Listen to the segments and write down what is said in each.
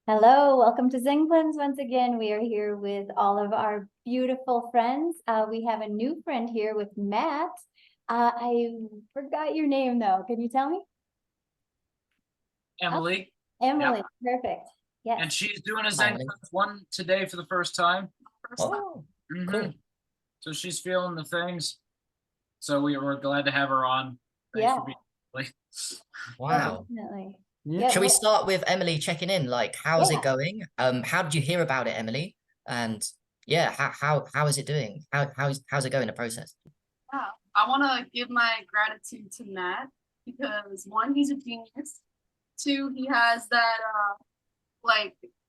Hello, welcome to Zencleanz once again. We are here with all of our beautiful friends. We have a new friend here with Matt. I forgot your name though. Can you tell me? Emeili. Emeili, Perfect. Yes. And she's doing a Zencleanz One today for the first time. Cool. So she's feeling the things. So we're glad to have her on. Thanks for being Wow. Definitely. Yeah. Shall we start with Emeili checking in? Like, how's it going? How did you hear about it, Emeili? And yeah, how is it doing? How's it going, the process? Yeah, I want to give my gratitude to Matt because one, he's a genius. Two, he has that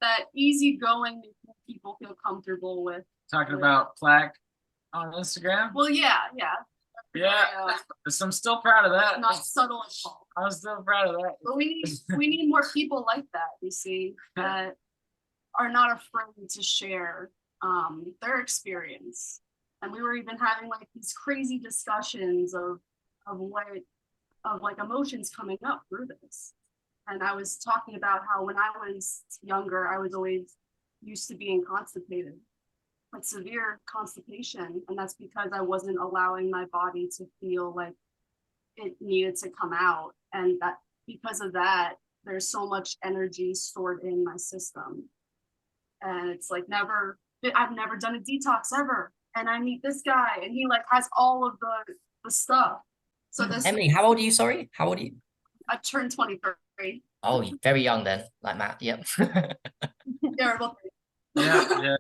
that easygoing people feel comfortable with. Talking about plaque on Instagram. Well, yeah. So I'm still proud of that. Not subtle at all. I'm still proud of that. But we need more people like that, you see, that are not afraid to share their experience. And we were even having like these crazy discussions of emotions coming up through this. And I was talking about how when I was younger, I was always used to being constipated, like severe constipation. And that's because I wasn't allowing my body to feel like it needed to come out. And that because of that, there's so much energy stored in my system. And it's like I've never done a detox ever. And I meet this guy and he like has all of the stuff. So this Emeili, how old are you? Sorry, how old are you? I turned 23. Oh, you're very young then, like Matt. Yep. Yeah, Yeah.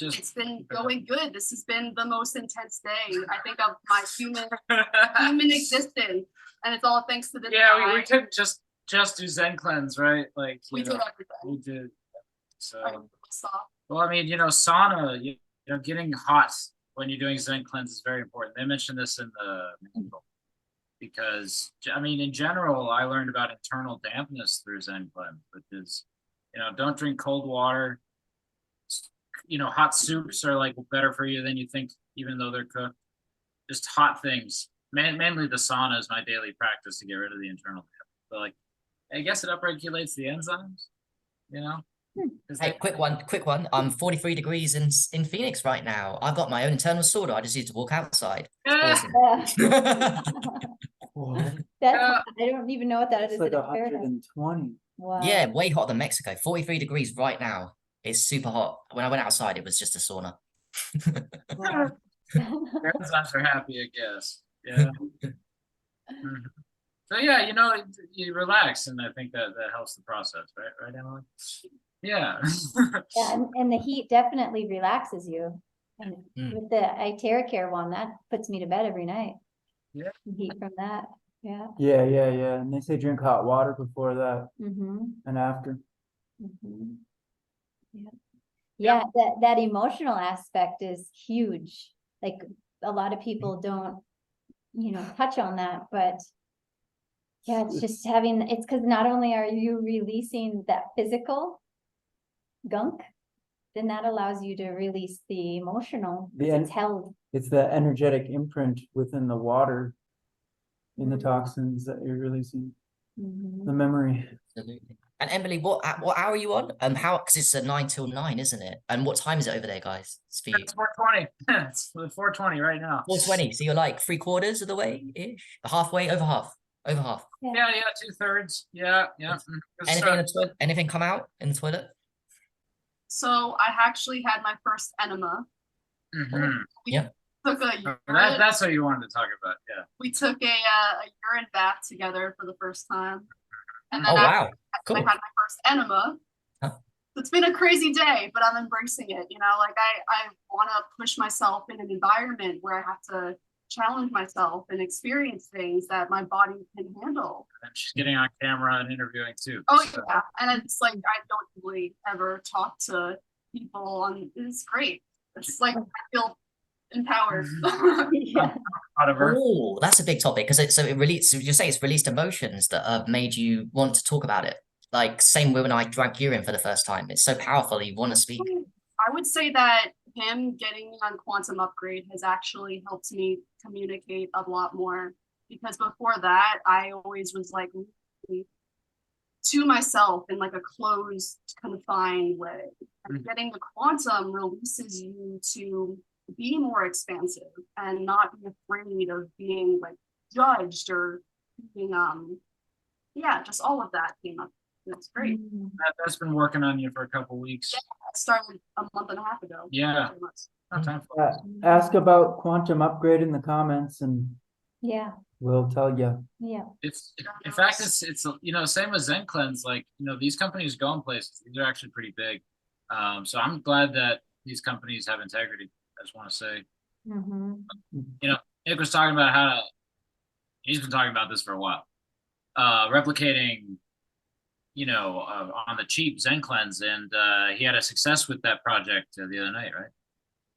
It's been going good. This has been the most intense day I think of my human existence, and it's all thanks to this. Yeah, we couldn't just do Zencleanz, right? Like we did everything. We did. So stop. Well, I mean, sauna, getting hot when you're doing Zencleanz is very important. They mentioned this in the manual because, I mean, in general, I learned about internal dampness through Zencleanz, which is, don't drink cold water. Hot soups are like better for you than you think, even though they're cooked. Just hot things. Mainly the sauna is my daily practice to get rid of the internal damp. But like, I guess it upregulates the enzymes, Hey, quick one. I'm 43 degrees in Phoenix right now. I've got my own internal sauna. I just need to walk outside. Awesome. I don't even know what that is. It's like 120. Wow. Yeah, way hotter than Mexico. 43 degrees right now. It's super hot. When I went outside, it was just a sauna. Your enzymes are happy, I guess. Yeah. So yeah, you relax, and I think that helps the process, right, Emeili? Yeah. Yeah, and the heat definitely relaxes you. And with the Iteracare one, that puts me to bed every night. Yeah. The heat from that. Yeah. Yeah. And they say drink hot water before that and after. Yeah, that emotional aspect is huge. Like a lot of people don't, touch on that, but yeah, it's just it's because not only are you releasing that physical gunk, then that allows you to release the emotional. It's held. It's the energetic imprint within the water in the toxins that you're releasing. The memory. Absolutely. And Emeili, what hour are you on? Because it's a 9 till 9, isn't it? And what time is it over there, guys? It's for you. It's 4:20. It's 4:20 right now. 4:20. So you're like 3/4 of the way ish, halfway, over half. Yeah, 2/3. Yeah. Anything come out in the toilet? So I actually had my first enema. Took that's what you wanted to talk about. Yeah. We took a urine bath together for the first time. And then wow. Cool. I had my first enema. It's been a crazy day, but I'm embracing it. I want to push myself in an environment where I have to challenge myself and experience things that my body can handle. And she's getting on camera and interviewing too. Oh, so. Yeah. And it's like, I don't really ever talk to people it's great. It's like, I feel empowered. Oh, that's a big topic because you say it's released emotions that have made you want to talk about it. Like same way when I drank urine for the first time. It's so powerful. You want to speak. I would say that him getting me on Quantum Upgrade has actually helped me communicate a lot more because before that I always was like to myself in like a closed, confined way. And getting the quantum releases you to be more expansive and not be afraid of being like judged or being yeah, just all of that came up. It's great. That's been working on you for a couple weeks. Yeah, I started a month and a half ago. Yeah. Not time for it. Ask about quantum upgrade in the comments and Yeah, we'll tell you. yeah. It's in fact it's you know, same as Zencleanz, like, you know, these companies go in places. These are actually pretty big. So I'm glad that these companies have integrity. I just want to say, you know, Nick was talking about how to, he's been talking about this for a while. Replicating, you know, on the cheap Zencleanz, and he had a success with that project the other night, right?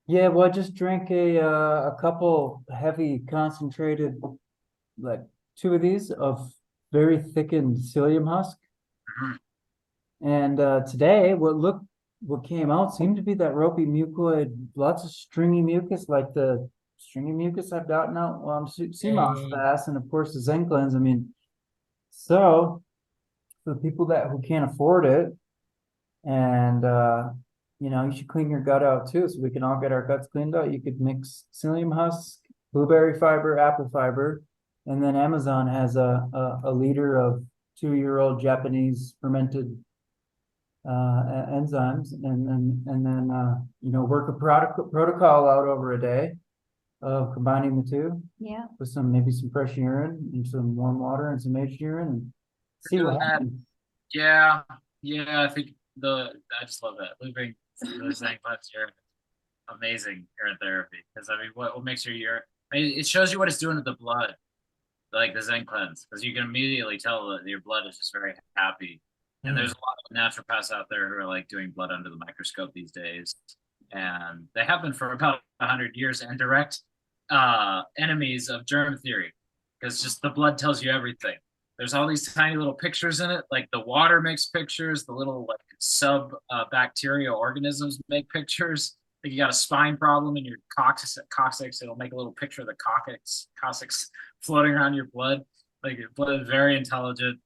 Yeah, well, I just drank a couple heavy concentrated, like 2 of these of very thickened psyllium husk. And today, what came out seemed to be that ropey mucoid, lots of stringy mucus, like the stringy mucus I've gotten out while I'm CMOS fast, and of course the Zencleanz. I mean, so for the people who can't afford it, and you know, you should clean your gut out too, so we can all get our guts cleaned out. You could mix psyllium husk, blueberry fiber, apple fiber, and then Amazon has a liter of 2-year-old Japanese fermented enzymes, and then you know, work a protocol out over a day of combining the two. Yeah. With maybe some fresh urine and some warm water and some aged urine, and see what happens. Yeah, I think I just love that. Living the Zencleanz urine, amazing urine therapy. Because I mean, what makes your urine? I mean, it shows you what it's doing to the blood, like the Zencleanz, because you can immediately tell that your blood is just very happy. And there's a lot of naturopaths out there who are like doing blood under the microscope these days, and they have been for about 100 years, and direct enemies of germ theory, because just the blood tells you everything. There's all these tiny little pictures in it, like the water makes pictures, the little like sub bacteria organisms make pictures. Like you got a spine problem in your coccyx, it'll make a little picture of the coccyx floating around your blood. Like your blood is very intelligent.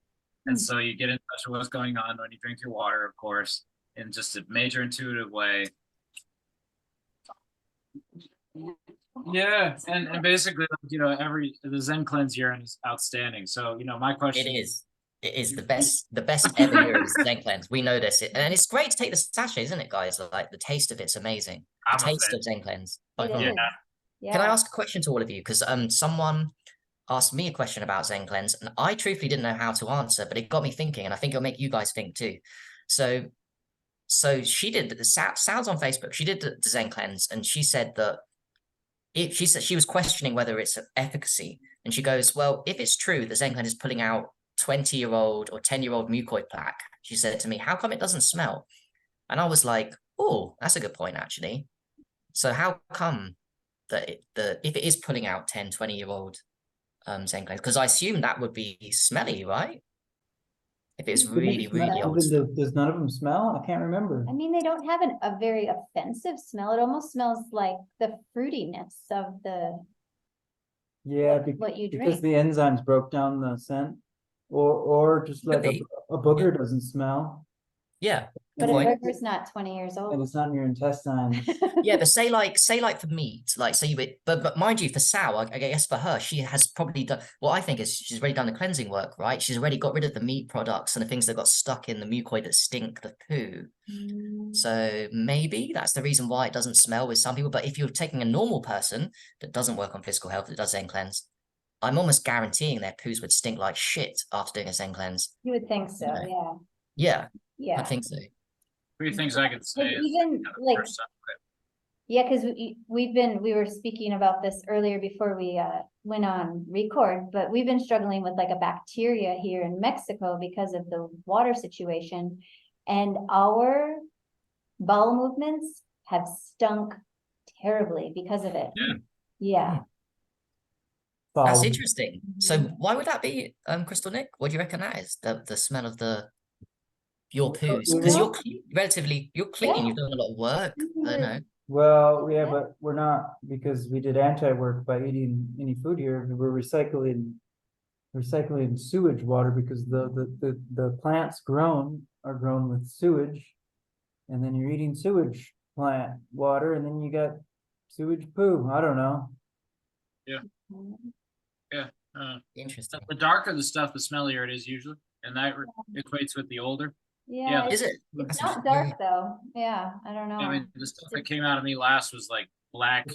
And so you get in touch with what's going on when you drink your water, of course, in just a major intuitive way. Yeah, and basically, you know, the Zencleanz urine is outstanding. So, you know, my question is the best ever urine is Zencleanz. We know this, and it's great to take the sachet, isn't it, guys? Like the taste of it's amazing. The taste of Zencleanz. Yeah. Can I ask a question to all of you? Because someone asked me a question about Zencleanz, and I truthfully didn't know how to answer, but it got me thinking, and I think it'll make you guys think too. So she did the Sal's on Facebook. She did the Zencleanz, and she said that she said she was questioning whether it's efficacy, and she goes, "Well, if it's true that Zencleanz is pulling out 20-year-old or 10-year-old mucoid plaque," she said to me, "how come it doesn't smell?" And I was like, "Oh, that's a good point, actually." So how come that if it is pulling out 10, 20-year-old Zencleanz, because I assume that would be smelly, right? If it's really old. Does none of them smell? I can't remember. I mean, they don't have a very offensive smell. It almost smells like the fruitiness of the what you drink. Because the enzymes broke down the scent, or just like a booger doesn't smell. Yeah. But a burger's not 20 years old. And it's not in your intestines. Yeah, but say like for meat, like say you would, but mind you, for Sal, I guess for her, she has probably done what I think is she's already done the cleansing work, right? She's already got rid of the meat products and the things that got stuck in the mucoid that stink, the poo. So maybe that's the reason why it doesn't smell with some people. But if you're taking a normal person that doesn't work on physical health, that does Zencleanz, I'm almost guaranteeing their poos would stink like shit after doing a Zencleanz. You would think so, Yeah. Yeah. I think so. 3 things I could say. Even like, yeah, because we were speaking about this earlier before we went on record, but we've been struggling with like a bacteria here in Mexico because of the water situation, and our bowel movements have stunk terribly because of it. Yeah. That's interesting. So why would that be, Crystal Nick? What do you reckon that is? The smell of your poos, because you're clean, you're clean. You've done a lot of work. I don't know. Well, yeah, but we're not, because we did anti-work by eating any food here. We're recycling recycling sewage water because the plants are grown with sewage. And then you're eating sewage plant water, and then you got sewage poo. I don't know. Interesting. The darker the stuff, the smellier it is usually, and that equates with the older. Yeah, Is it? it's not dark though. Yeah, I don't know. I mean, the stuff that came out of me last was like black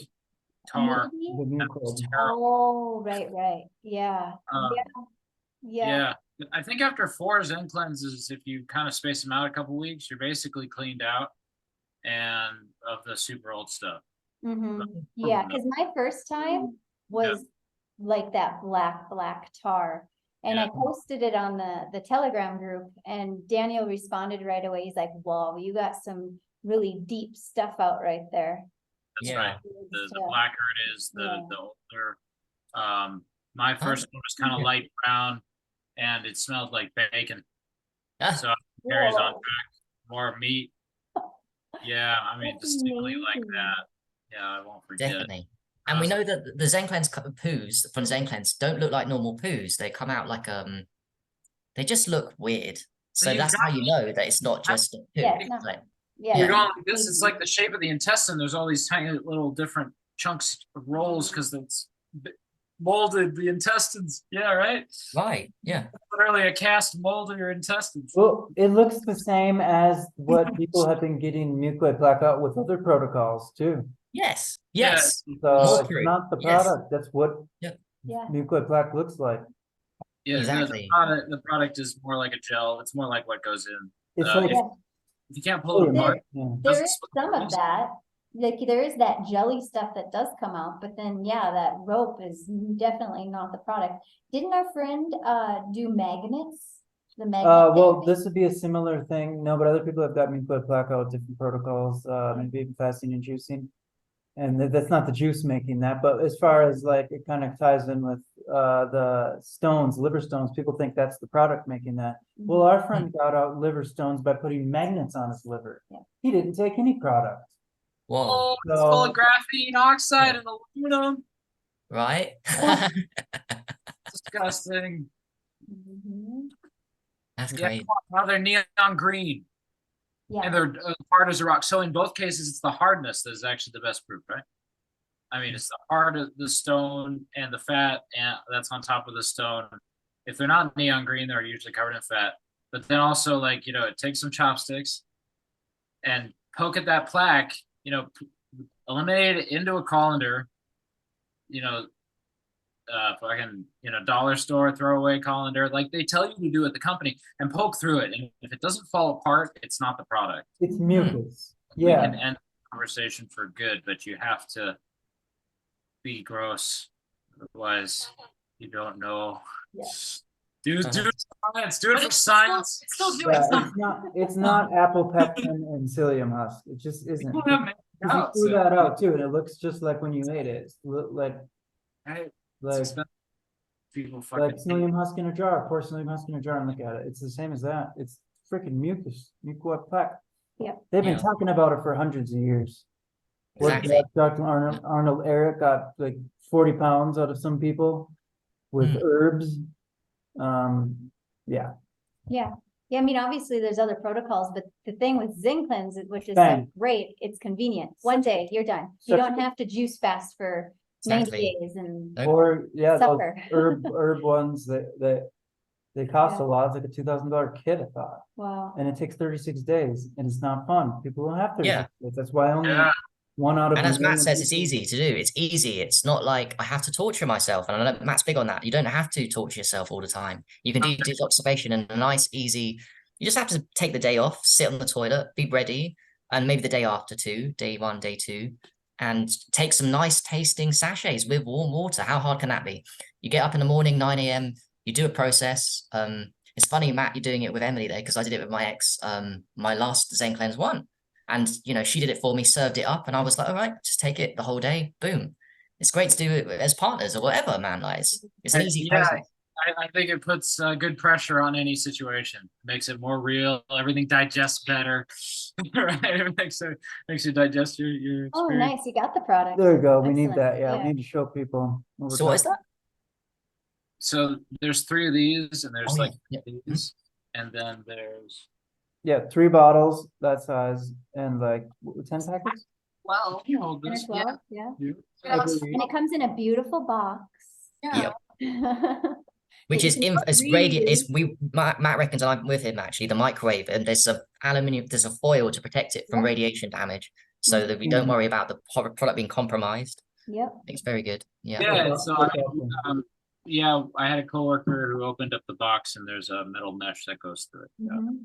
tar. Maybe? The new That was club. terrible. Oh, right. Yeah. Yeah, I think after 4 Zencleanzes, if you kind of space them out a couple weeks, you're basically cleaned out and of the super old stuff. Yeah, because my first time was like that black tar. And I posted it on the Telegram group, and Daniel responded right away. He's like, "Whoa, you got some really deep stuff out right there." That's right. The blacker it is, the older. My first one was kind of light brown, and it smelled like bacon. So it carries on back, more meat. Yeah, I mean, distinctly like that. Yeah, I won't forget. Definitely. And we know that the Zencleanz poos from Zencleanz don't look like normal poos. They come out like they just look weird. So that's how you know that it's not just a poo. Yeah, it's not. You're going like this. It's like the shape of the intestine. There's all these tiny little different chunks of rolls because it's molded the intestines. Yeah, right. Right. Yeah. Literally a cast mold of your intestines. Well, it looks the same as what people have been getting mucoid plaque out with other protocols too. Yes. Yes. So it's true. not the product. That's what Yeah. mucoid plaque looks like. Yeah, exactly. The product is more like a gel. It's more like what goes in. It's like if you can't pull it apart, There is some of that. Like there is that jelly stuff that does come out, but then that rope is definitely not the product. Didn't our friend do magnets? The magnet. Well, this would be a similar thing. No, but other people have got mucoid plaque out with different protocols, maybe even fasting and juicing. And that's not the juice making that, but as far as like it kind of ties in with the stones, liver stones, people think that's the product making that. Well, our friend got out liver stones by putting magnets on his liver. He didn't take any product. Whoa. It's full of graphene oxide and aluminum. Right. Disgusting. That's great. Now they're neon green. Yeah. And they're hard as a rock. So in both cases, it's the hardness that is actually the best proof, right? I mean, it's the hard of the stone and the fat, and that's on top of the stone. If they're not neon green, they're usually covered in fat. But then also, like, take some chopsticks and poke at that plaque, eliminate it into a colander, fucking, dollar store throwaway colander, like they tell you to do at the company, and poke through it. And if it doesn't fall apart, it's not the product. It's mucus. We can end the conversation for good, but you have to be gross. Otherwise, you don't know. Do science. Do it for science. It's not apple pectin and psyllium husk. It just isn't. You threw that out too, and it looks just like when you ate it. It's like psyllium husk in a jar. Pour psyllium husk in a jar and look at it. It's the same as that. It's freaking mucus, mucoid plaque. Yeah. They've been talking about it for hundreds of years. Exactly. Dr. Arnold Eric got like 40 pounds out of some people with herbs. Yeah. I mean, obviously there's other protocols, but the thing with Zencleanz, which is so great, it's convenient. One day you're done. You don't have to juice fast for 90 days and or suffer. those herb ones that they cost a lot. It's like a $2,000 kit, I thought. Wow. And it takes 36 days, and it's not fun. People don't have 36 days. That's why only one out of. And as Matt says, it's easy to do. It's easy. It's not like I have to torture myself. And I know Matt's big on that. You don't have to torture yourself all the time. You can do detoxification in a nice, easy. You just have to take the day off, sit on the toilet, be ready, and maybe the day after too, day 1, day 2, and take some nice tasting sachets with warm water. How hard can that be? You get up in the morning, 9 a.m., you do a process. It's funny, Matt, you're doing it with Emeili there, because I did it with my ex, my last Zencleanz One. And, she did it for me, served it up, and I was like, all right, just take it the whole day. Boom. It's great to do it as partners or whatever, man. Like, it's an easy process. I think it puts good pressure on any situation. Makes it more real. Everything digests better. Right? It makes you digest your experience. Oh, nice. You got the product. There you go. We need Excellent. that. Yeah, we need to show people. So what is that? So there's 3 of these, and there's Oh, like yeah. these, and then there's Yeah, 3 bottles that size and like 10 packets. Well, you know And this. as well, yeah. Agreed. And it comes in a beautiful box. Yep. That Which you is can it's reuse. radiant. It's Matt reckons, and I'm with him actually. The microwave, and there's a aluminium, there's a foil to protect it from Yep. radiation damage, so that we don't worry about the product being compromised. Yep. It's very good. Yeah. Yeah, so That's awesome. yeah, I had a coworker who opened up the box, and there's a metal mesh that goes through it. Mhm.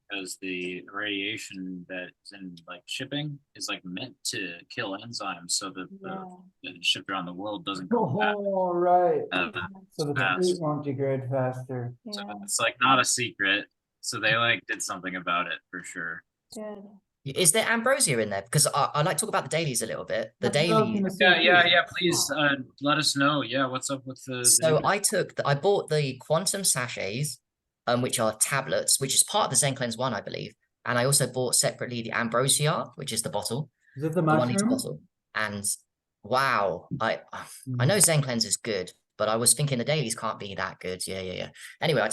Because the radiation that's in like shipping is like meant to kill enzymes, so that Yeah. the shipped around the world doesn't go bad. Oh, right. So the fast. fruit won't degrade faster. So Yeah, it's like not a secret. So they like did something about it for sure. good. Is there ambrosia in there? Because I like to talk about the dailies a little bit. The That's what I was dailies. gonna say Yeah. too. Please let us know. Yeah, what's up with the? So I bought the quantum sachets, which are tablets, which is part of the Zencleanz One, I believe. And I also bought separately the ambrosia, which is the bottle, Is it the the 1 liter mushroom? bottle. And wow, I know Zencleanz is good, but I was thinking the dailies can't be that good. Yeah. Anyway, I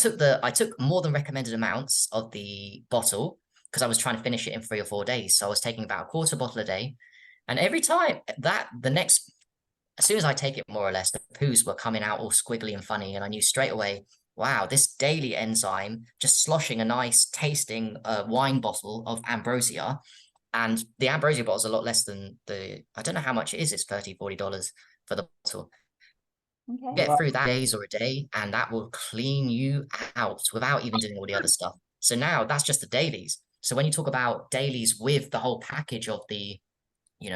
took more than recommended amounts of the bottle because I was trying to finish it in 3 or 4 days. So I was taking about a quarter bottle a day. And every time as soon as I take it, more or less, the poos were coming out all squiggly and funny. And I knew straight away, wow, this daily enzyme just sloshing a nice tasting wine bottle of ambrosia. And the ambrosia bottle is a lot less than I don't know how much it is. It's $30, $40 for the bottle. Okay. Get through that days or a day, and that will clean you out without even doing all the other stuff. So now that's just the dailies. So when you talk about dailies with the whole package of the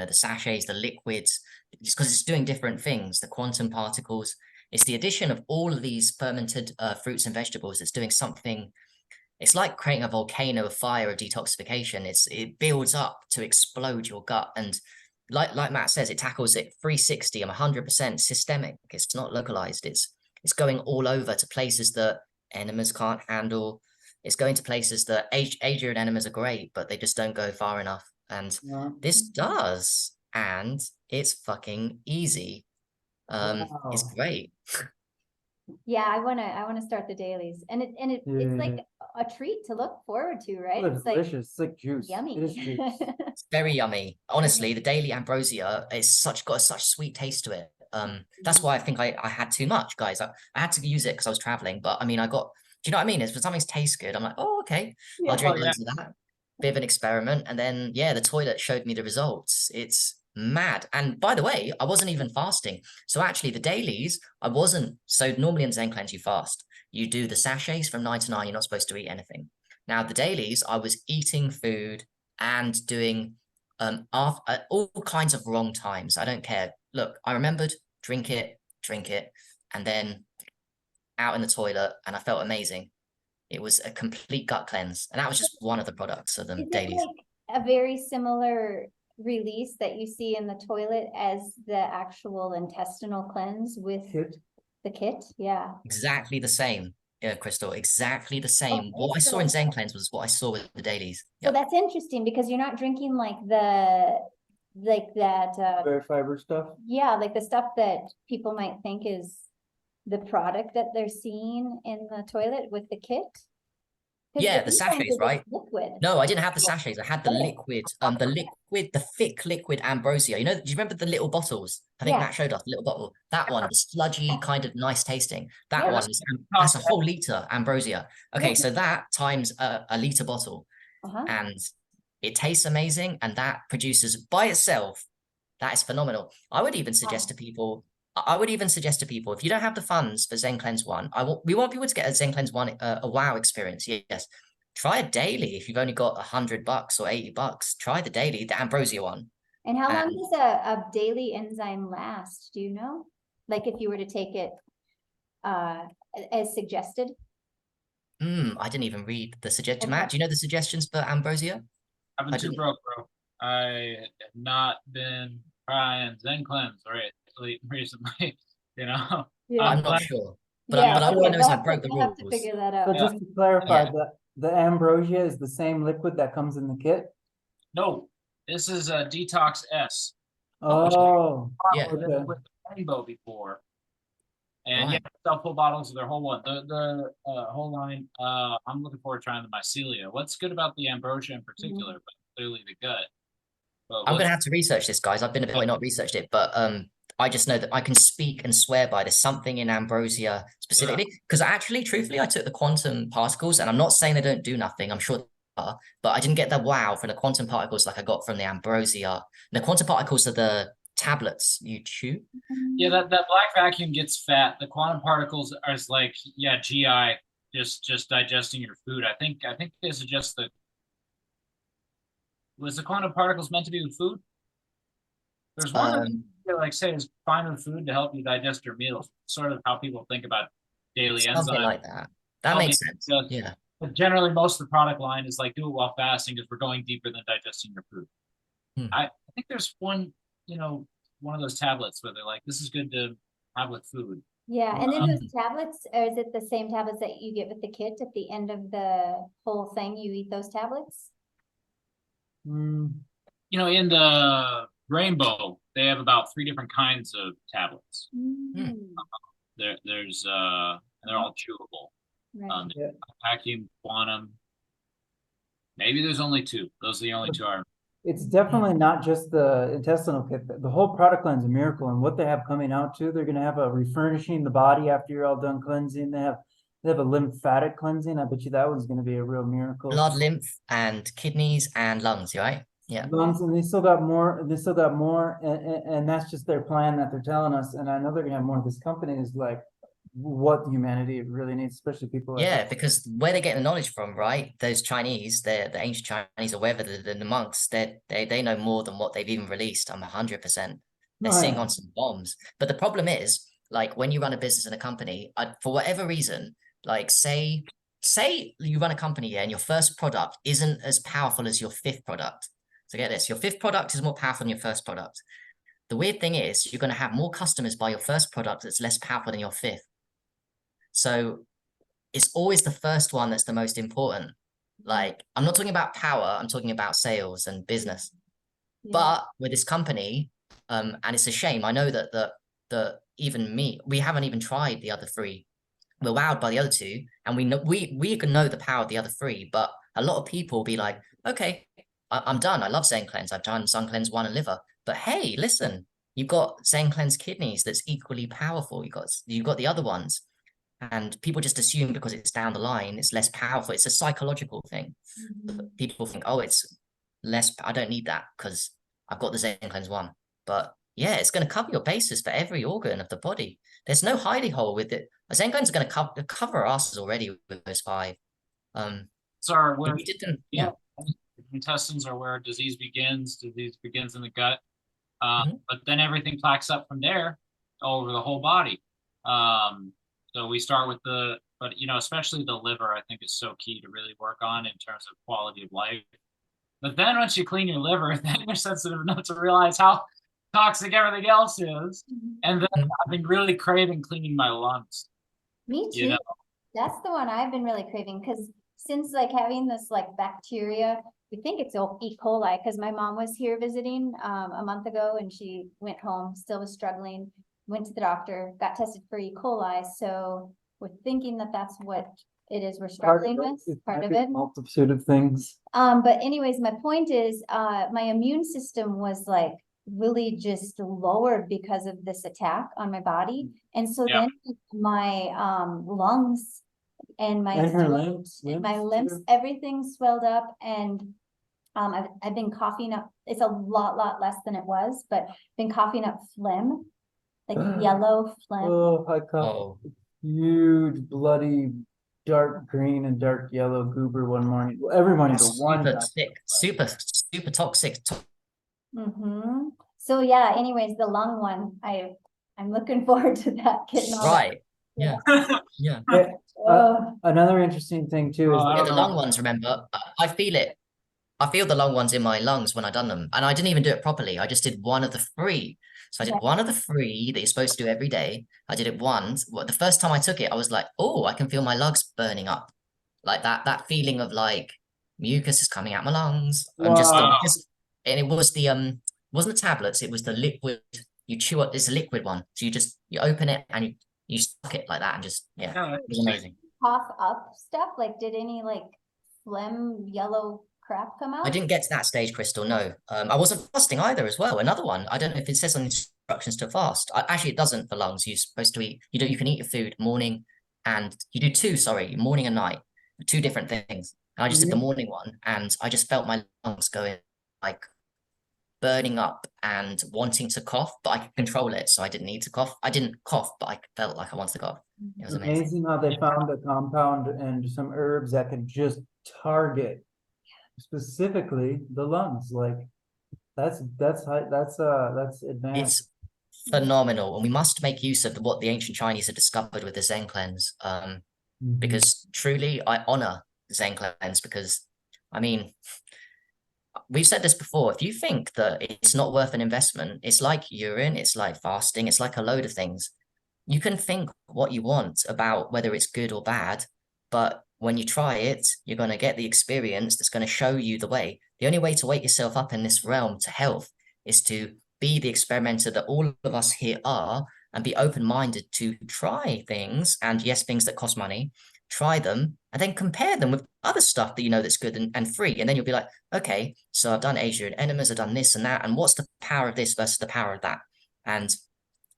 sachets, the liquids, it's because it's doing different things, the quantum particles, it's the addition of all of these fermented fruits and vegetables that's doing something. It's like creating a volcano of fire of detoxification. It builds up to explode your gut. And like Matt says, it tackles it 360 and 100% systemic. It's not localized. It's going all over to places that enemas can't handle. It's going to places that Adrian enemas are great, but they just don't go far enough. And this does, and it's fucking easy. It's great. Yeah, I wanna start the dailies, and it's like a treat to look forward to, right? Oh, it's It's like delicious. It's like juice. yummy. It is juice. It's very yummy. Honestly, the daily ambrosia is got such sweet taste to it. That's why I think I had too much, guys. I had to use it because I was traveling, but I mean, do you know what I mean? It's when something tastes good, I'm like, oh, okay, I'll drink loads of that. Bit of an experiment, and then the toilet showed me the results. It's mad. And by the way, I wasn't even fasting. So actually the dailies, I wasn't. So normally in Zencleanz you fast. You do the sachets from 9 to 9, you're not supposed to eat anything. Now the dailies, I was eating food and doing all kinds of wrong times. I don't care. Look, I remembered, drink it, and then out in the toilet, and I felt amazing. It was a complete gut cleanse, and that was just one of the products of the dailies. Like a very similar release that you see in the toilet as the actual intestinal cleanse with the kit? Yeah. Exactly the same, Crystal, exactly the same. What I saw in Zencleanz was what I saw with the dailies. So that's interesting because you're not drinking like that very fiber stuff. Yeah, like the stuff that people might think is the product that they're seeing in the toilet with the kit. Yeah, the sachets, right? Liquid. No, I didn't have the sachets. I had the liquid, the thick liquid ambrosia. Do you remember the little bottles? I think Matt showed us the little bottle. That one, the sludgy kind of nice tasting. That one, that's a whole liter ambrosia. Okay, so that times a liter bottle, and it tastes amazing, and that produces by itself, that is phenomenal. I would even suggest to people, if you don't have the funds for Zencleanz One, we want people to get a Zencleanz One, a wow experience. Yes, try a daily if you've only got $100 or $80. Try the daily, the ambrosia one. And how long does a daily enzyme last? Do you know? Like if you were to take it as suggested? I didn't even read the suggestion. Matt, do you know the suggestions for ambrosia? I've been too broke, bro. I have not been trying Zencleanz recently, Yeah. I'm not sure. But I want to know is I broke the rules. Have to figure that out. So just to clarify, the ambrosia is the same liquid that comes in the kit? No, this is a Detox S. Oh, yeah. With the rainbow before. And yeah, Right. sell full bottles of their whole one. The whole line. I'm looking forward to trying the mycelia. What's good about the ambrosia in particular, but clearly the gut. But I'm what's gonna have to research this, guys. I've been a bit not researched it, but I just know that I can speak and swear by there's something in ambrosia specifically. Because actually, truthfully, I took the quantum particles, and I'm not saying they don't do nothing. I'm sure they are, but I didn't get the wow from the quantum particles like I got from the ambrosia. And the quantum particles are the tablets you chew. yeah, that black vacuum gets fat. The quantum particles are like, yeah, GI, just digesting your food. I think this is just the. Was the quantum particles meant to be with food? There's one that like say is fine with food to help you digest your meals. Sort of how people think about daily Something enzymes. like that. That makes sense. Yeah. But generally, most of the product line is like do it while fasting because we're going deeper than digesting your food. I think there's one, one of those tablets where they're like, this is good to have with food. Yeah, and then those tablets, or is it the same tablets that you get with the kit at the end of the whole thing? You eat those tablets? In the rainbow, they have about 3 different kinds of tablets. There's and they're all chewable. Right. Vacuum, quantum. Maybe there's only 2. Those are the only 2 I remember. It's definitely not just the intestinal kit. The whole product line's a miracle, and what they have coming out too, they're gonna have a refurnishing the body after you're all done cleansing. They have a lymphatic cleansing. I bet you that one's gonna be a real miracle. Blood, lymph, and kidneys and lungs, right? Yeah. Lungs, and they still got more, and that's just their plan that they're telling us. And I know they're gonna have more. This company is like what humanity really needs, especially people like us. Because where they get the knowledge from, right? Those Chinese, the ancient Chinese or wherever the monks, they know more than what they've even released. I'm 100%. They're sitting on some bombs. But the problem is, like when you run a business and a company, for whatever reason, like say you run a company and your first product isn't as powerful as your 5th product. So get this, your 5th product is more powerful than your first product. The weird thing is you're going to have more customers buy your first product that's less powerful than your 5th. So it's always the first one that's the most important. Like, I'm not talking about power, I'm talking about sales and business. Yeah. But with this company, and it's a shame, I know that even me, we haven't even tried the other 3. We're wowed by the other 2, and we can know the power of the other 3, but a lot of people be like, okay, I'm done. I love Zencleanz. I've done Zencleanz One and liver. But hey, listen, you've got Zencleanz kidneys that's equally powerful. You've got the other ones. And people just assume because it's down the line, it's less powerful. It's a psychological thing. People think, oh, it's less. I don't need that because I've got the Zencleanz One. But yeah, it's going to cover your bases for every organ of the body. There's no hidey hole with it. Zencleanz is going to cover our asses already with those 5. Sorry, we did them, yeah. Intestines are where disease begins. Disease begins in the gut. But then everything plaques up from there all over the whole body. So we start with but especially the liver, I think is so key to really work on in terms of quality of life. But then once you clean your liver, then you're sensitive enough to realize how toxic everything else is. And then I've been really craving cleaning my lungs. Me too. That's the one I've been really craving because since like having this like bacteria, we think it's E. coli because my mom was here visiting a month ago and she went home, still was struggling, went to the doctor, got tested for E. coli. So we're thinking that that's what it is we're struggling with, part of it. Multitude of things. But anyways, my point is my immune system was like really just lowered because of this attack on my body. And so then my lungs and my limbs, everything swelled up, and I've been coughing up. It's a lot less than it was, but been coughing up phlegm, like yellow phlegm. Oh, I coughed huge, bloody, dark green and dark yellow goober one morning. Well, every morning, but one super toxic. So yeah. Anyways, the lung one, I'm looking forward to that getting all right. That. Yeah. Another interesting thing too is the lung ones. Remember, I feel it. I feel the lung ones in my lungs when I done them, and I didn't even do it properly. I just did one of the 3. So I did one of the 3 that you're supposed to do every day. I did it once. Well, the first time I took it, I was like, oh, I can feel my lungs burning up, like that feeling of like mucus is coming out my lungs. I'm just, and it was the wasn't the tablets. It was the liquid. You chew up. It's a liquid one. So you open it and You suck it like that and just, yeah, Yeah, it was amazing. Cough up stuff? Like, did any like phlegm, yellow crap come out? I didn't get to that stage, Crystal, no. I wasn't fasting either as well. Another one. I don't know if it says on instructions to fast. Actually, it doesn't for lungs. You're supposed to eat, you can eat your food morning and you do two, sorry, morning and night, two different things. And I just did the morning one and I just felt my lungs going like burning up and wanting to cough, but I could control it. So I didn't need to cough. I didn't cough, but I felt like I wanted to cough. It was amazing. Amazing how they found a compound and some herbs that could just target specifically the lungs. Like that's advanced. It's phenomenal, and we must make use of what the ancient Chinese had discovered with the Zencleanz. Because truly, I honor Zencleanz because, I mean, we've said this before. If you think that it's not worth an investment, it's like urine, it's like fasting, it's like a load of things. You can think what you want about whether it's good or bad, but when you try it, you're going to get the experience that's going to show you the way. The only way to wake yourself up in this realm to health is to be the experimenter that all of us here are and be open-minded to try things, and yes, things that cost money, try them, and then compare them with other stuff that you know that's good and free. And then you'll be like, okay, so I've done Asia and enemas, I've done this and that, and what's the power of this versus the power of that? And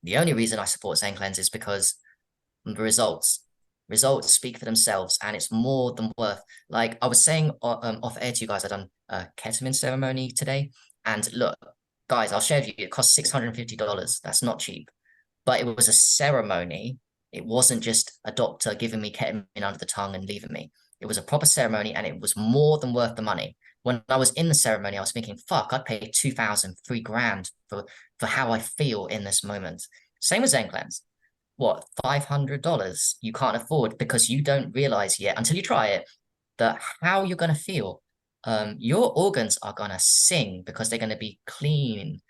the only reason I support Zencleanz is because the results speak for themselves, and it's more than worth. Like I was saying off air to you guys, I've done a ketamine ceremony today, and look, guys, I'll share with you, it cost $650. That's not cheap, but it was a ceremony. It wasn't just a doctor giving me ketamine under the tongue and leaving me. It was a proper ceremony, and it was more than worth the money. When I was in the ceremony, I was thinking, fuck, I'd pay $2,000, $3,000 for how I feel in this moment. Same as Zencleanz. What, $500 you can't afford because you don't realize yet until you try it that how you're going to feel. Your organs are going to sing because they're going to be clean.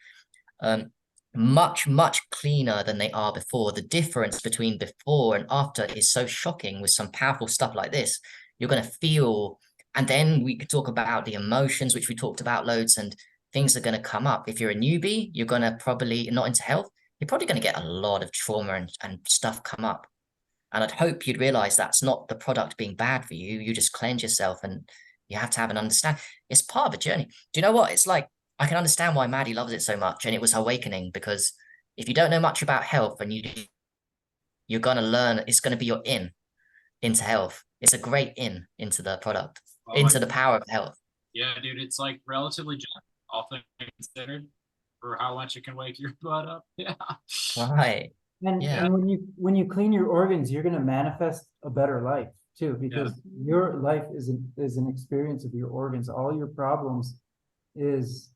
Much, much cleaner than they are before. The difference between before and after is so shocking with some powerful stuff like this. You're going to feel, and then we could talk about the emotions, which we talked about loads, and things are going to come up. If you're a newbie, you're going to probably not into health. You're probably going to get a lot of trauma and stuff come up. And I'd hope you'd realize that's not the product being bad for you. You just cleanse yourself, and you have to have an understand. It's part of a journey. Do you know what? It's like, I can understand why Maddie loves it so much. And it was awakening, because if you don't know much about health and you're going to learn, it's going to be your into health. It's a great into the product, into the power of health. Yeah, dude, it's like relatively gentle, all things considered, for how much it can wake your butt up. Yeah. Right. And, Yeah. and when you clean your organs, you're going to manifest a better life too, because your life is an experience of your organs. All your problems is,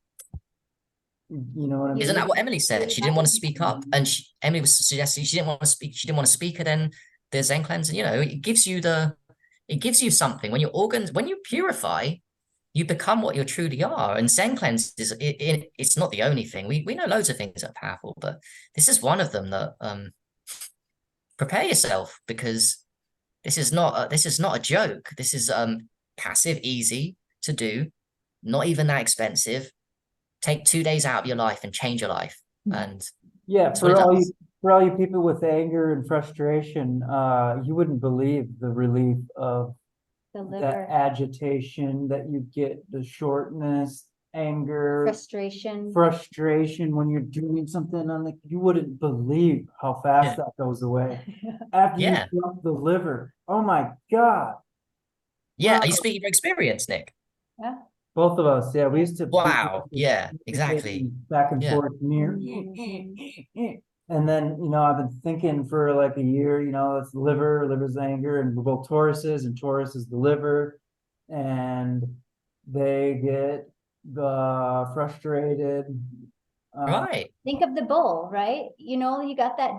you know what I mean? Isn't that what Emeili said? She didn't want to speak up, and Emeili was suggesting she didn't want to speak. She didn't want to speak, and then there's Zencleanz, and you know, it gives you something. When your organs, when you purify, you become what you truly are. And Zencleanz is it's not the only thing. We know loads of things that are powerful, but this is one of them that prepare yourself, because this is not a joke. This is passive, easy to do, not even that expensive. Take 2 days out of your life and change your life. And yeah, for all you people with anger and frustration, you wouldn't believe the relief of The that liver, agitation that you get, the shortness, anger, frustration when you're doing something you wouldn't believe how fast that goes away. After you dump the liver, oh my God. Yeah, Wow. are you speaking from experience, Nick? Yeah. Both of us, we used to. Wow, yeah, exactly. Back and forth near. And then, you know, I've been thinking for like a year, you know, it's liver's anger, and we're both Tauruses, and Taurus is the liver, and they get frustrated. Right. Think of the bull, right? You know, you got that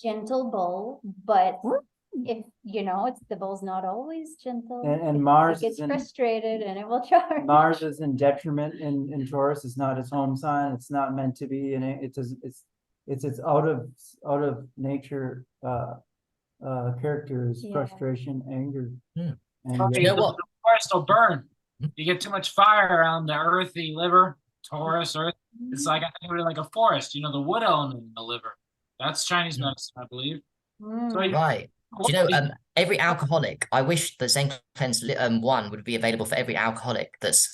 gentle bull, but if you know, it's the bull's not always gentle. And Mars gets frustrated and it will charge. Mars is in detriment in Taurus. It's not his home sign. It's not meant to be, and it's out of nature characters, frustration, anger. And you know what? The forest will burn. You get too much fire around the earthy liver, Taurus, earth. It's like, I think of it like a forest, you know, the wood element in the liver. That's Chinese medicine, I believe. So you- Right. Do you know, every alcoholic, I wish the Zencleanz One would be available for every alcoholic that's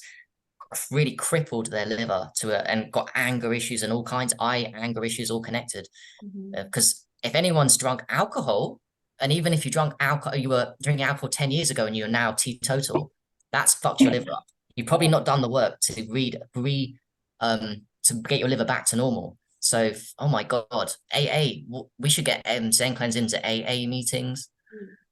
really crippled their liver and got anger issues and all kinds, anger issues all connected. Because if anyone's drunk alcohol, and even if you drunk alcohol, you were drinking alcohol 10 years ago and you're now teetotal, that's fucked your liver up. You've probably not done the work to to get your liver back to normal. So, oh my God, AA, we should get Zencleanz into AA meetings.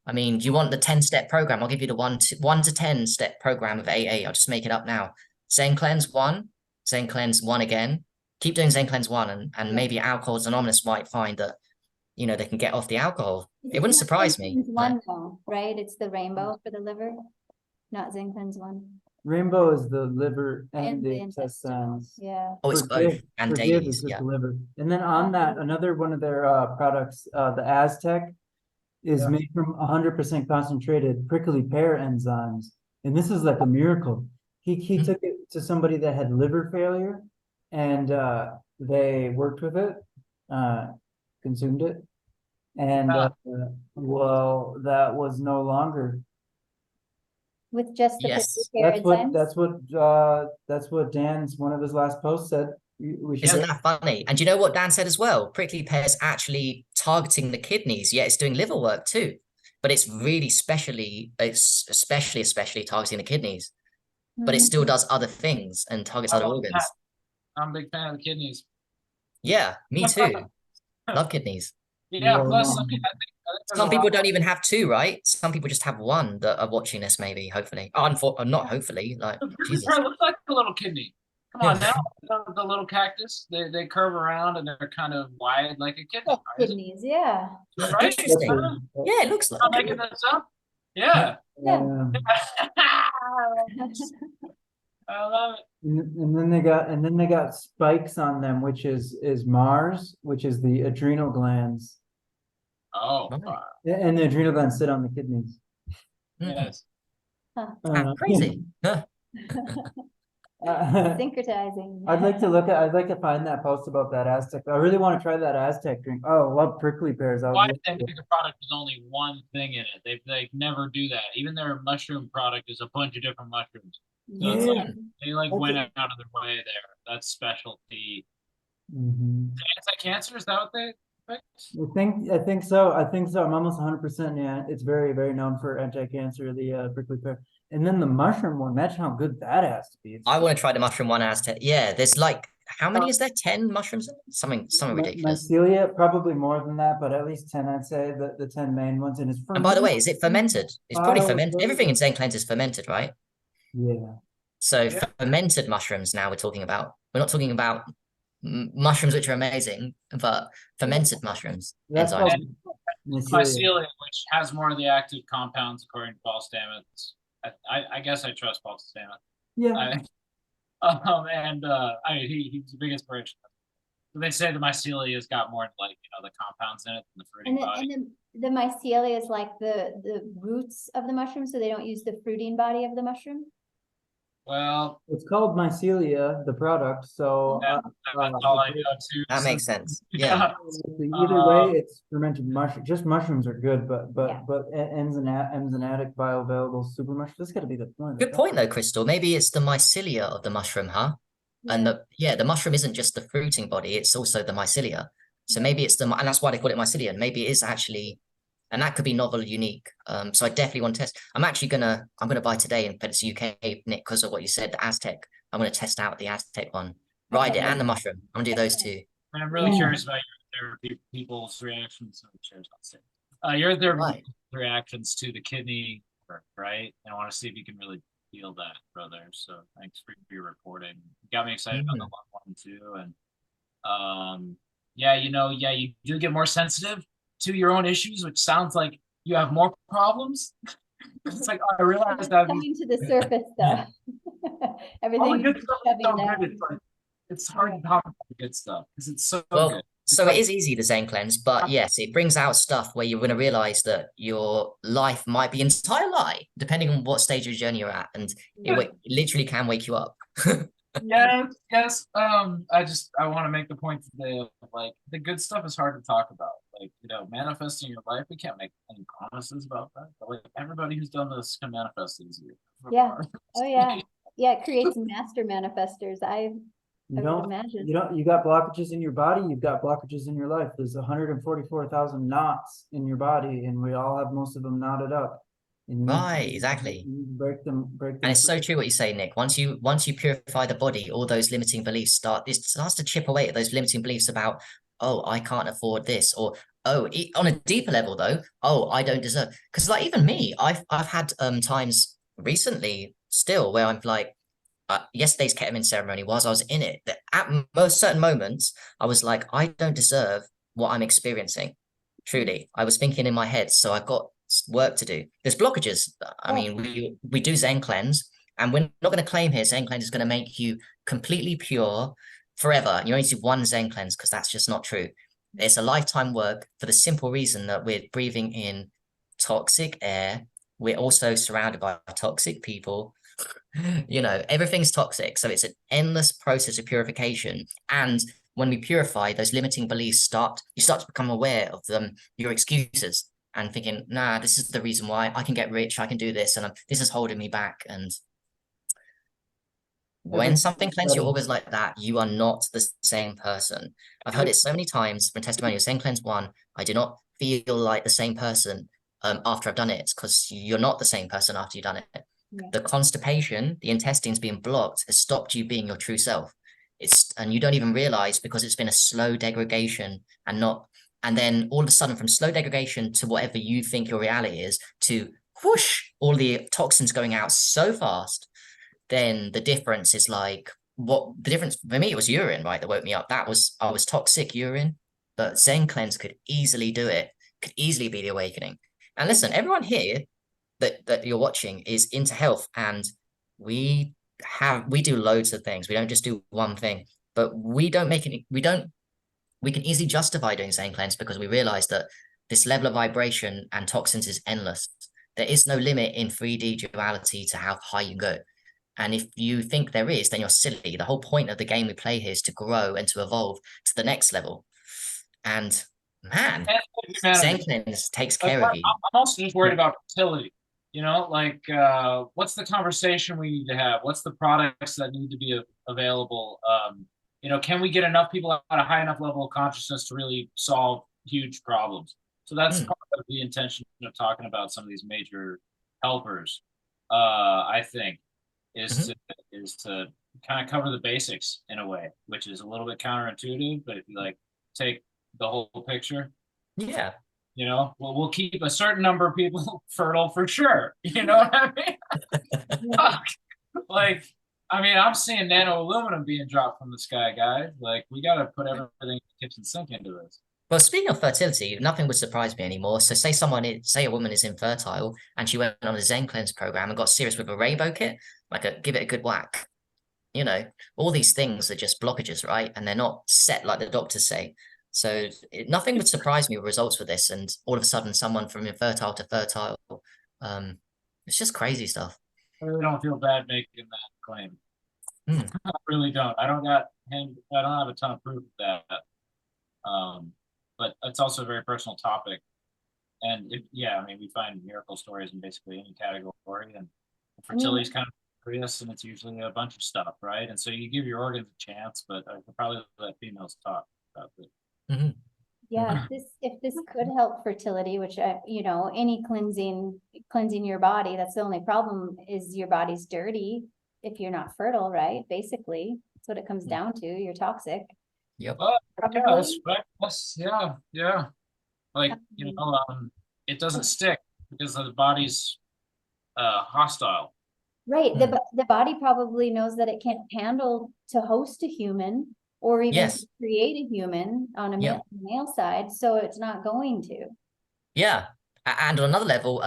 I mean, do you want the 10-step program? I'll give you the 1 to 10 step program of AA. I'll just make it up now. Zencleanz One, Zencleanz One again. Keep doing Zencleanz One, and maybe Alcoholics Anonymous might find that, you know, they can get off the alcohol. It wouldn't surprise me. One though, right? It's the rainbow for the liver, not Zencleanz One. Rainbow is the liver and the intestinal. intestines. Yeah. Oh, it's both and Forgive dailies. is just Yeah. the liver. And then on that, another one of their products, the Aztec, is made from 100% concentrated prickly pear enzymes. And this is like a miracle. He took it to somebody that had liver failure, and they worked with it, consumed it, and well, that was no longer. With just the Yes. prickly pear enzymes? That's what Dan's one of his last posts said. We should. Isn't that funny? And do you know what Dan said as well? Prickly pear's actually targeting the kidneys. Yeah, it's doing liver work too, but it's really especially targeting the kidneys. But it still does other things and targets other organs. I'm a big fan of the kidneys. Yeah, me too. Love kidneys. Yeah, Yeah, plus no. I think Some people don't even have two, right? Some people just have one that are watching this, maybe, hopefully. Oh, not hopefully, like, Jesus. it looks like a little kidney. Come on now, the little cactus, they curve around and they're kind of wide like a kidney. Kidneys, yeah. Right? Interesting. Yeah, it looks like. I'm not making this up. Yeah. Yeah. I love it. And then they got spikes on them, which is Mars, which is the adrenal glands. Oh, Right. And the adrenal glands sit on the kidneys. yes. Crazy. Huh. Syncretizing. I'd like to find that post about that Aztec. I really want to try that Aztec drink. Oh, I love prickly pears. Why did they make a product with only one thing in it? They never do that. Even their mushroom product is a bunch of different mushrooms. So it's like, they went out of their way there. That's specialty. Anti-cancer, is that what they picked? I think so. I'm almost 100%. Yeah, it's very, very known for anti-cancer, the prickly pear. And then the mushroom one, imagine how good that has to be. I want to try the mushroom one Aztec. Yeah, there's like, how many is there? 10 mushrooms? Something ridiculous. Mycelia, probably more than that, but at least 10, I'd say, the 10 main ones. And it's And by the way, is it fermented? It's probably fermented. Fermented. Everything in Zencleanz is fermented, right? Yeah. So fermented mushrooms now we're talking about. We're not talking about mushrooms, which are amazing, but fermented mushrooms. That's enzymes. called Mycelia, which has more of the active compounds according to Paul Stamets. I guess I trust Paul Stamets. Yeah. I mean, he's a big inspiration. So they say the mycelia has got more like the compounds in it than the fruiting body. And the mycelia is like the roots of the mushroom, so they don't use the fruiting body of the mushroom. Well, It's called mycelia, the product. So that's all I know too. That makes sense. Yeah. either way, it's fermented mushroom. Just mushrooms are good, but Yeah. enzymatic bioavailable super mushroom. That's got to be the point. Good point though, Crystal. Maybe it's the mycelia of the mushroom, huh? And the mushroom isn't just the fruiting body, it's also the mycelia. So maybe it's and that's why they call it mycelia. And maybe it is actually, and that could be novel, unique. So I definitely want to test. I'm gonna buy today, and but it's UK, Nick, because of what you said, the Aztec. I'm gonna test out the Aztec one, ride it, and the mushroom. I'm gonna do those two. And I'm really curious about your therapy people's reactions. Your therapy reactions to the kidney work, right? And I want to see if you can really feel that, brother. So thanks for your reporting. You got me excited about the long one too. And you do get more sensitive to your own issues, which sounds like you have more problems. It's like, I realized that Coming to the surface though. Everything good stuff is so down. good. It's hard to talk about the good stuff because it's so good. So it is easy, the Zencleanz, but yes, it brings out stuff where you're going to realize that your life might be an entire lie, depending on what stage of the journey you're at, and it literally can wake you up. Yes. I want to make the point today of like the good stuff is hard to talk about. Like, manifesting your life, we can't make any promises about that. But like everybody who's done this can manifest easier. Yeah. Oh yeah. Yeah, it creates master manifestors. I You would imagine. you got blockages in your body, you've got blockages in your life. There's 144,000 knots in your body, and we all have most of them knotted up. And you need to- Right, exactly. you need to break them. And it's so true what you say, Nick. Once you purify the body, all those limiting beliefs it starts to chip away at those limiting beliefs about, oh, I can't afford this, or oh, on a deeper level though, oh, I don't deserve. Because like even me, I've had times recently still where I'm like, yesterday's ketamine ceremony, whilst I was in it, that at most certain moments, I was like, I don't deserve what I'm experiencing. Truly, I was thinking in my head, so I've got work to do. There's blockages. I mean, we do Zencleanz, and we're not going to claim here Zencleanz is going to make you completely pure forever. You only do one Zencleanz because that's just not true. It's a lifetime work for the simple reason that we're breathing in toxic air. We're also surrounded by toxic people. Everything's toxic. So it's an endless process of purification. And when we purify, those limiting beliefs you start to become aware of your excuses and thinking, nah, this is the reason why I can get rich, I can do this, and this is holding me back. And when something cleanses your organs like that, you are not the same person. I've heard it so many times from testimonials. Zencleanz One, I do not feel like the same person after I've done it. It's because you're not the same person after you've done it. Yeah. The constipation, the intestines being blocked, has stopped you being your true self. And you don't even realize because it's been a slow degradation and then all of a sudden from slow degradation to whatever you think your reality is to whoosh, all the toxins going out so fast, then the difference is like, the difference for me, it was urine, right? That woke me up. I was toxic urine, but Zencleanz could easily do it, could easily be the awakening. And listen, everyone here that you're watching is into health, and we do loads of things. We don't just do one thing, but we can easily justify doing Zencleanz because we realize that this level of vibration and toxins is endless. There is no limit in 3D duality to how high you can go. And if you think there is, then you're silly. The whole point of the game we play here is to grow and to evolve to the next level. And man, Zencleanz takes care of you. I'm also just worried about fertility. What's the conversation we need to have? What's the products that need to be available? Can we get enough people at a high enough level of consciousness to really solve huge problems? So that's part of the intention of talking about some of these major helpers, I think, is to kind of cover the basics in a way, which is a little bit counterintuitive, but if you take the whole picture. Yeah. We'll keep a certain number of people fertile for sure. You know what I mean? I'm seeing nano aluminum being dropped from the sky, guys. We got to put everything in the kitchen sink into this. Well, speaking of fertility, nothing would surprise me anymore. So say a woman is infertile and she went on a Zencleanz program and got serious with a rainbow kit, give it a good whack. All these things are just blockages, right? And they're not set like the doctors say. So nothing would surprise me with results for this. And all of a sudden, someone from infertile to fertile, it's just crazy stuff. I really don't feel bad making that claim. I really don't. I don't have a ton of proof of that. But it's also a very personal topic. And we find miracle stories in basically any category, and fertility is kind of curious, and it's usually a bunch of stuff, right? And so you give your organs a chance, but I could probably let females talk about it. Yeah, if this could help fertility, which any cleansing your body, that's the only problem is your body's dirty if you're not fertile, right? Basically, that's what it comes down to. You're toxic. Yep. Yeah. It doesn't stick because the body's hostile. Right. The body probably knows that it can't handle to host a human or even to create a human on a male side, so it's not going to. Yeah. And on another level,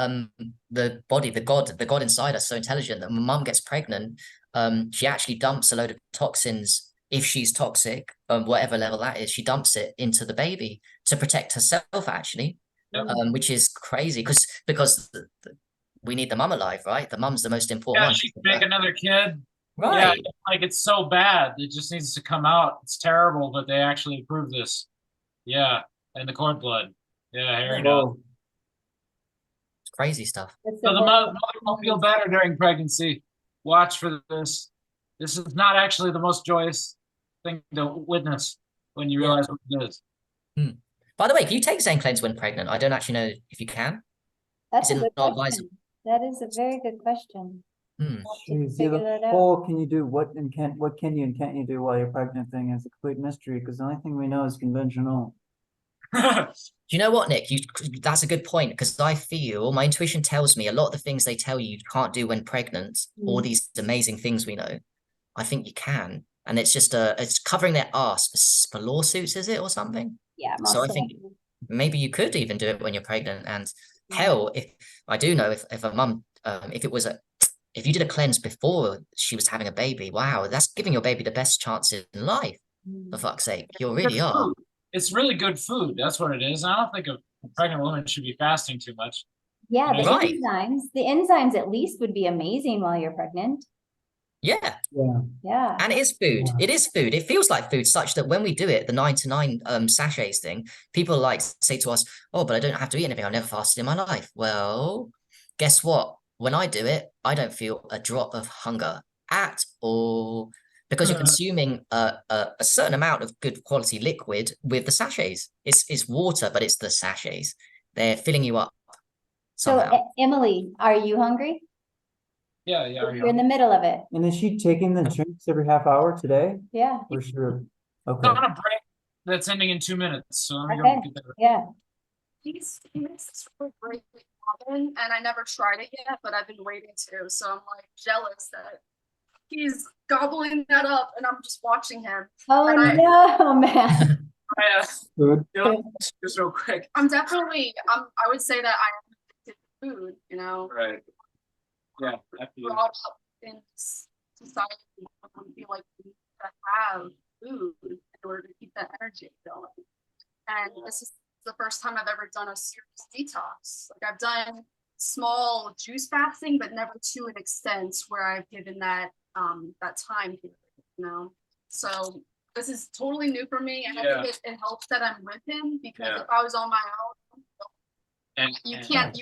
the body, the god inside us, so intelligent that when mum gets pregnant, she actually dumps a load of toxins. If she's toxic, whatever level that is, she dumps it into the baby to protect herself, actually, which is crazy because we need the mum alive, right? The mum's the most important one. She can make another kid. Yeah, Right. like it's so bad, it just needs to come out. It's terrible, but they actually approved this. Yeah, and the cord blood. Yeah, Harry knows. Whoa. It's crazy stuff. It's So a the very- mother will feel better during pregnancy. Watch for this. This is not actually the most joyous thing to witness when you realize what it is. By the way, can you take Zencleanz when pregnant? I don't actually know if you can. That's a Is it good not question. That is a very good question. Hmm. We'll have to Jeez, yeah, figure the that out. whole can you do what and what can you and can't you do while you're pregnant thing is a complete mystery because the only thing we know is conventional. Do you know what, Nick? That's a good point because I feel my intuition tells me a lot of the things they tell you can't do when pregnant, all these amazing things we know, I think you can. And it's just it's covering their ass for lawsuits, is it, or something? Yeah, So I most think likely. maybe you could even do it when you're pregnant. And hell, if I do know if a mum, if you did a cleanse before she was having a baby, wow, that's giving your baby the best chance in life. For fuck's sake, you really Good are. food. It's really good food. That's what it is. I don't think a pregnant woman should be fasting too much. Yeah, the Right. enzymes at least would be amazing while you're pregnant. Yeah. Yeah. Yeah. And it is food. Yeah. It is food. It feels like food, such that when we do it, the 9 to 9 sachets thing, people like say to us, "Oh, but I don't have to eat anything. I've never fasted in my life." Well, guess what? When I do it, I don't feel a drop of hunger at all because you're consuming a certain amount of good quality liquid with the sachets. It's water, but it's the sachets. They're filling you up So, somehow. Emily, are you hungry? Yeah. You're in the middle of it. And is she taking the drinks every half hour today? Yeah. For sure. It's Okay. on a break that's ending in 2 minutes. So let me Okay. go get that. Yeah. He makes this really great ramen, and I never tried it yet, but I've been waiting to. So I'm like jealous that he's gobbling that up, and I'm just watching him. Oh And no, man. Good. Just real quick. I would say that I am addicted to food, you know, Right. Yeah. brought up in society, we feel like we need to have food in order to keep that energy going. And this is the first time I've ever done a serious detox. Like I've done small juice fasting, but never to an extent where I've given that time period, you know. So this is totally new for me, and I think it helps that I'm with him because if I was on my own, And you can't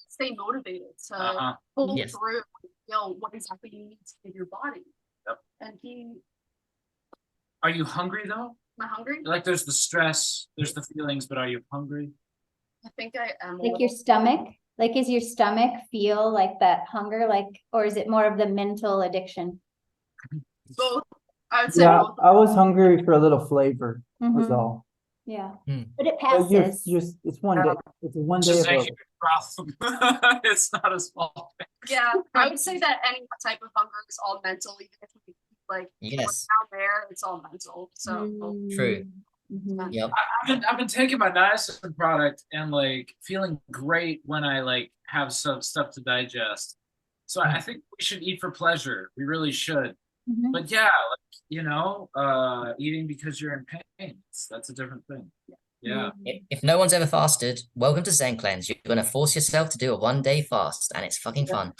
stay motivated to pull Yes. through, you know, what exactly you need to give your body. Yep. And are you hungry though? am I hungry? Like there's the stress, there's the feelings, but are you hungry? I think I am. Like your stomach? Like, is your stomach feel like that hunger? Like, or is it more of the mental addiction? Both. I would say Yeah, both. I was hungry for a little flavor, was Mhm. all. Yeah. Mm. But it But you're passes. it's one day. It's a one day Just of saying problem. It's not a small thing. Yeah, I would say that any type of hunger is all mental, even if we like Yes. down there, it's all mental. So True. Mhm. Yep. I've been taking my niacin product and like feeling great when I like have some stuff to digest. So I think we should eat for pleasure. We really should. Mhm. But yeah, like, you know, eating because you're in pain, that's a different thing. Yeah. If no one's ever fasted, welcome to Zencleanz. You're gonna force yourself to do a 1-day fast, and it's fucking fun.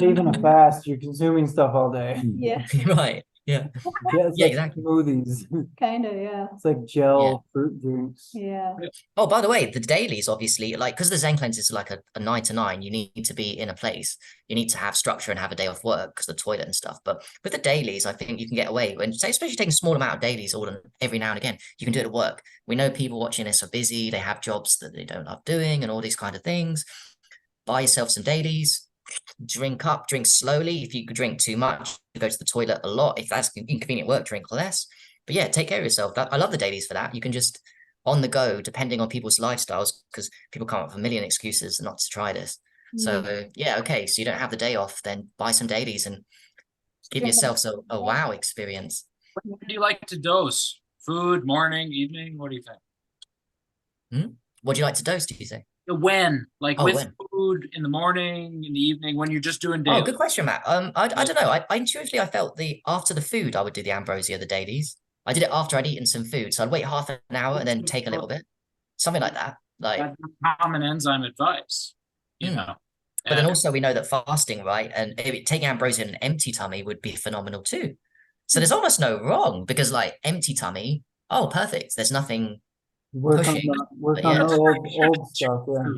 Even a fast, you're consuming stuff all day. Yeah, Right. Yeah. Yeah, it's Yeah, like exactly. smoothies. kind of, yeah. It's like gel fruit drinks. Yeah. Oh, by the way, the dailies, obviously, like, because the Zencleanz is like a 9 to 9, you need to be in a place. You need to have structure and have a day off work because the toilet and stuff. But with the dailies, I think you can get away. And especially taking a small amount of dailies every now and again, you can do it at work. We know people watching this are busy. They have jobs that they don't love doing and all these kind of things. Buy yourself some dailies. Drink slowly. If you could drink too much, you go to the toilet a lot. If that's inconvenient work, drink less. But yeah, take care of yourself. I love the dailies for that. You can just on the go, depending on people's lifestyles, because people come up with a million excuses not to try this. So yeah, okay. So you don't have the day off, then buy some dailies and give yourself a wow experience. When do you like to dose? Food, morning, evening? What do you think? What do you like to dose, do you say? When? Like with when? food in the morning, in the evening, when you're just doing daily? Oh, good question, Matt. I don't know. I intuitively I felt after the food I would do the ambrosia, the dailies. I did it after I'd eaten some food, so I'd wait half an hour and then take a little bit, something like that. Like That's common enzyme advice, you know. But then And- also we know that fasting, right? And taking ambrosia in an empty tummy would be phenomenal too. So there's almost no wrong because like empty tummy, oh, perfect. There's nothing Work on pushing. the old stuff, yeah.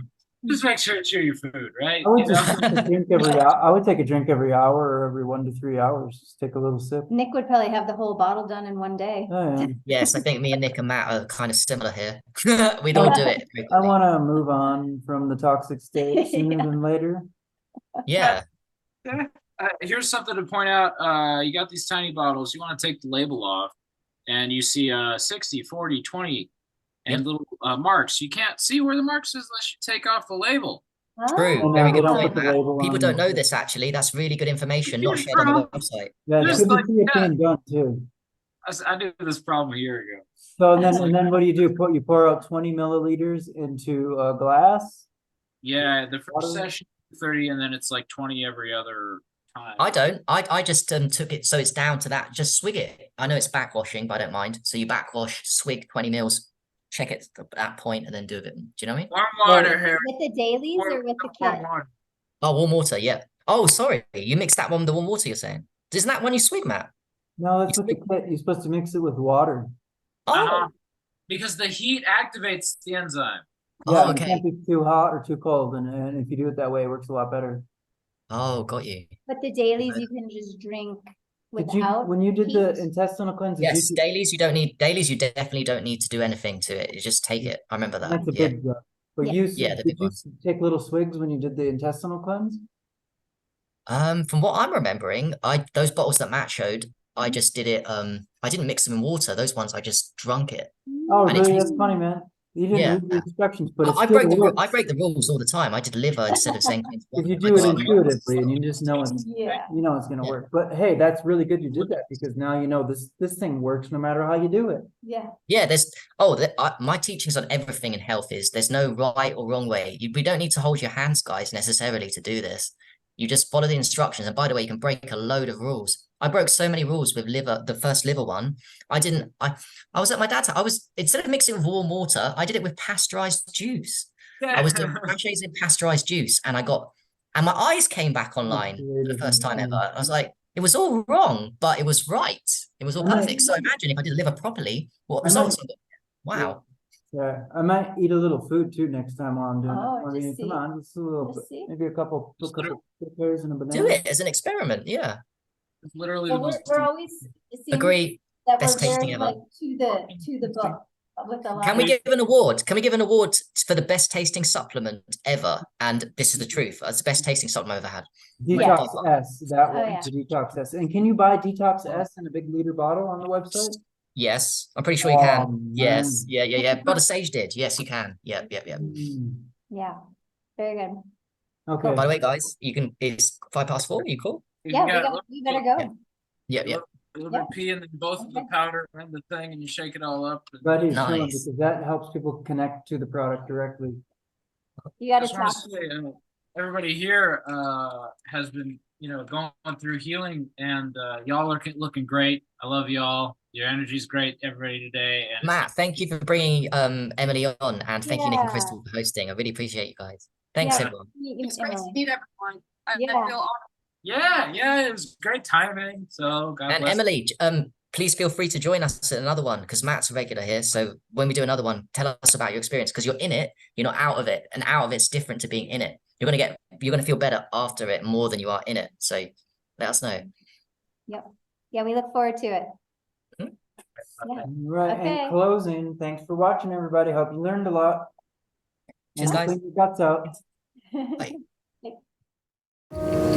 just make sure to chew your food, right? I would You know? just take a drink I would take a drink every hour or every 1 to 3 hours. Just take a little sip. Nick would probably have the whole bottle done in one day. Oh, yeah. Yes, I think me and Nick and Matt are kind of similar here. We'd all do it. I want to move on from the toxic state sooner than later. Yeah. Here's something to point out. You got these tiny bottles. You want to take the label off, and you see 60, 40, 20, and Yep. little marks. You can't see where the marks is unless you take off the label. True. Oh, Very they good don't point, put the Matt. label People on don't them. know this actually. That's really good information, Yeah, not shared on the bro. website. Yeah, it's Just good to like see it that. being done too. I did this problem a year ago. So and then what do? You pour out 20 milliliters into a glass. Yeah, the first Water? session 30, and then it's like 20 every other time. I don't. I just took it so it's down to that. Just swig it. I know it's backwashing, but I don't mind. So you backwash, swig 20 mils, check it at that point, and then do a bit. Do you know what I mean? Warm water here. with the dailies or with the Warm kit? water. Oh, warm water. Yeah. Oh, sorry. You mixed that one with the warm water. You're saying? Isn't that when you swig, Matt? No, that's with the kit. You're supposed to mix it with water. Oh. Uh-huh. Because the heat activates the enzyme. Yeah, Oh, it okay. can't be too hot or too cold, and if you do it that way, it works a lot better. Oh, got you. But the dailies you can just drink Did you without when you did the heat? intestinal cleanse? Did Yes, you, dailies. You don't need dailies. You definitely don't need to do anything to it. You just take it. I remember that. that's a Yeah. big drug. But Yeah. Yeah, the did big you ones. take little swigs when you did the intestinal cleanse? From what I'm remembering, those bottles that Matt showed, I just did it. I didn't mix them in water. Those ones I just drunk it. Oh, And it really? tastes- That's funny, man. You didn't Yeah. read the instructions, but it I still break the works. I break the rules all the time. I did liver instead of Zencleanz One. If you I do it just- intuitively and you just know it's Yeah. you know it's gonna Yeah. work. But hey, that's really good you did that because now you know this thing works no matter how you do it. Yeah. Yeah, my teachings on everything in health is there's no right or wrong way. We don't need to hold your hands, guys, necessarily to do this. You just follow the instructions. And by the way, you can break a load of rules. I broke so many rules with liver, the first liver one. I was at my dad's house. Instead of mixing it with warm water, I did it with pasteurized juice. I was doing sachets in pasteurized juice and my eyes came back online for the first time ever. I was like, it was all wrong, but it was right. It was all perfect. So imagine if I did liver properly, what results I got. Wow. Yeah, I might eat a little food too next time while I'm doing Oh, it. I mean, just come see. on, just a little Just see. bit, maybe a couple Just pears and a banana. Do it as an experiment. Yeah. It's literally So the most. we're always, it seems Agree. that Best we're tasting very ever. like to the book with the Can we line. give an award? Can we give an award for the best tasting supplement ever? And this is the truth. It's the best tasting supplement I've ever had. Detox S, that Oh, one, yeah. the Detox S. And can you buy Detox S in a big liter bottle on the website? Yes, I'm pretty sure you Oh, can. Yes. man. Yeah. Brother Sage did. Yes, you can. Yep. Mm, Yeah. Very good. Okay. By the way, guys, it's 4:05. You cool? Yeah, we better go. Yep. A little bit of pee and then both of the Okay. powder and the thing, and you shake it all up. and- But it's fun Nice. because that helps people connect to the product directly. You gotta Just wanna talk. say, everybody here has been, going through healing, and y'all are looking great. I love y'all. Your energy's great, everybody today. And Matt, thank you for bringing Emeili on, and thank you, Nick and Yeah. Crystal, for hosting. I really appreciate you guys. Thanks, Yeah. everyone. Meet you, It's great to Emily. meet everyone. I Yeah. feel honored. yeah, it was great timing. So God And bless. Emeili, please feel free to join us at another one because Matt's a regular here. So when we do another one, tell us about your experience because you're in it, you're not out of it, and out of it's different to being in it. You're gonna feel better after it more than you are in it. So let us know. Yeah, we look forward to it. Yeah. Right, Okay. and closing, thanks for watching, everybody. Hope you learned a lot. Cheers, And guys. clean your guts out. Bye.